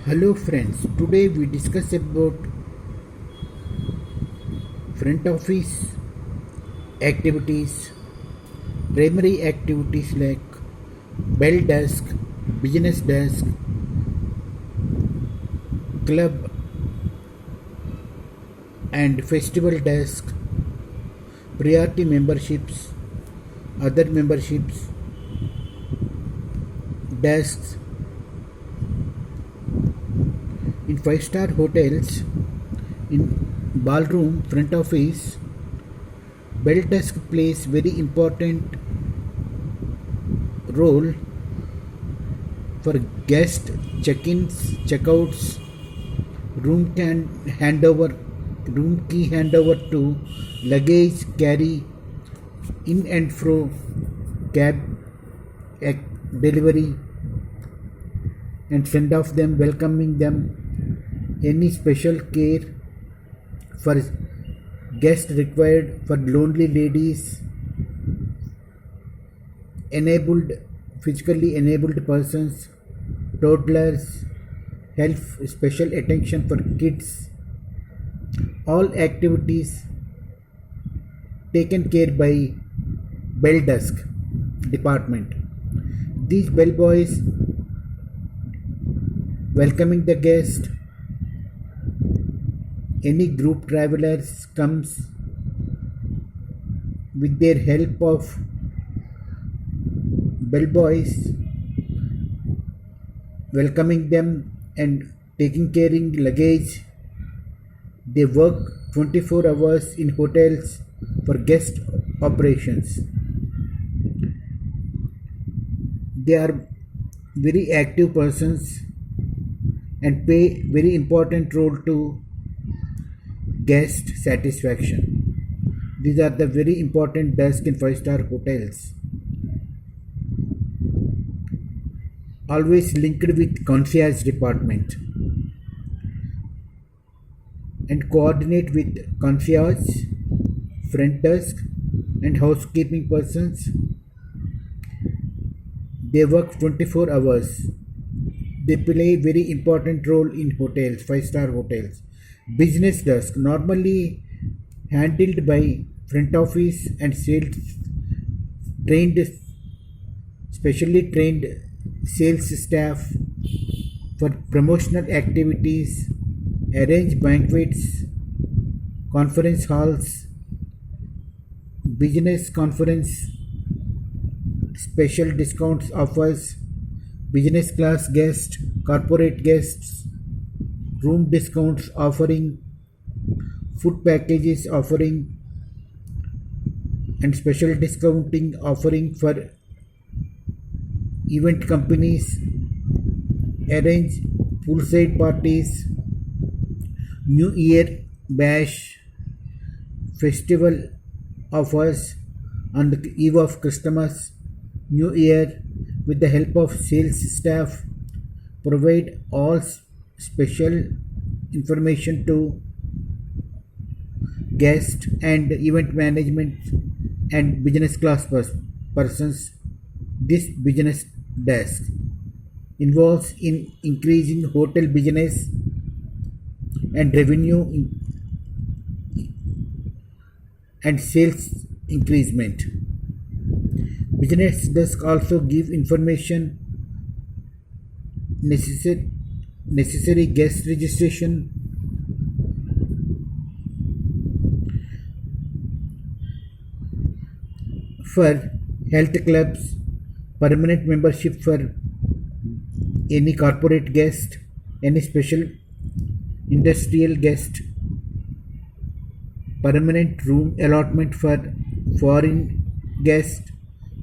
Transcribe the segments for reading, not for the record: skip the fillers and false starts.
Hello friends, today we discuss about front office activities, primary activities like bell desk, business desk, club and festival desk, priority memberships, other memberships, desks. In five-star hotels, in ballroom, front office, bell desk plays very important role for guest check-ins, check-outs, room can handover, room key handover to luggage carry in and fro, cab delivery, and send off them, welcoming them. Any special care for guests required for lonely ladies, enabled physically enabled persons, toddlers, health special attention for kids, all activities taken care by bell desk department. These bellboys welcoming the guest, any group travelers comes with their help of bellboys welcoming them and taking caring luggage. They work 24 hours in hotels for guest operations. They are very active persons and play very important role to guest satisfaction. These are the very important desks in five-star hotels. Always linked with concierge department and coordinate with concierge, front desk and housekeeping persons. They work 24 hours. They play very important role in hotels, five-star hotels. Business desk normally handled by front office and sales trained, specially trained sales staff for promotional activities, arrange banquets, conference halls, business conference, special discounts offers, business class guests, corporate guests, room discounts offering, food packages offering, and special discounting offering for event companies, arrange poolside parties, New Year bash, festival offers on the eve of Christmas, New Year with the help of sales staff, provide all special information to guests and event management and business class persons. This business desk involves in increasing hotel business and revenue and sales increasement. Business desk also give information necessary guest registration, for health clubs, permanent membership for any corporate guest, any special industrial guest, permanent room allotment for foreign guests,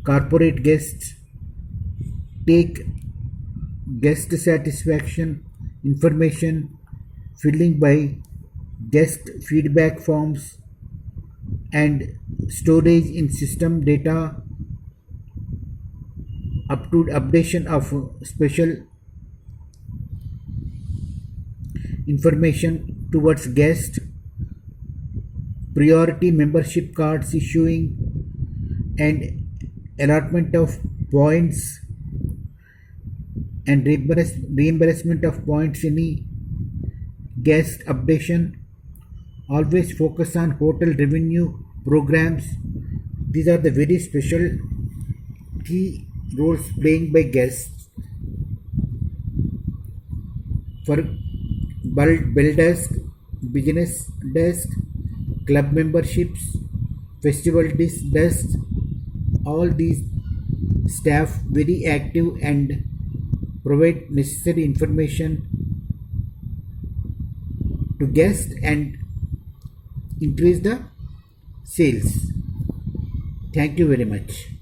corporate guests, take guest satisfaction information, filling by guest feedback forms, and storage in system data up to updation of special information towards guest, priority membership cards issuing and allotment of points and reimbursement of points in guest updation. Always focus on hotel revenue programs. These are the very special key roles playing by guests for bell desk, business desk, club memberships, festival desks. All these staff very active and provide necessary information to guests and increase the sales. Thank you very much.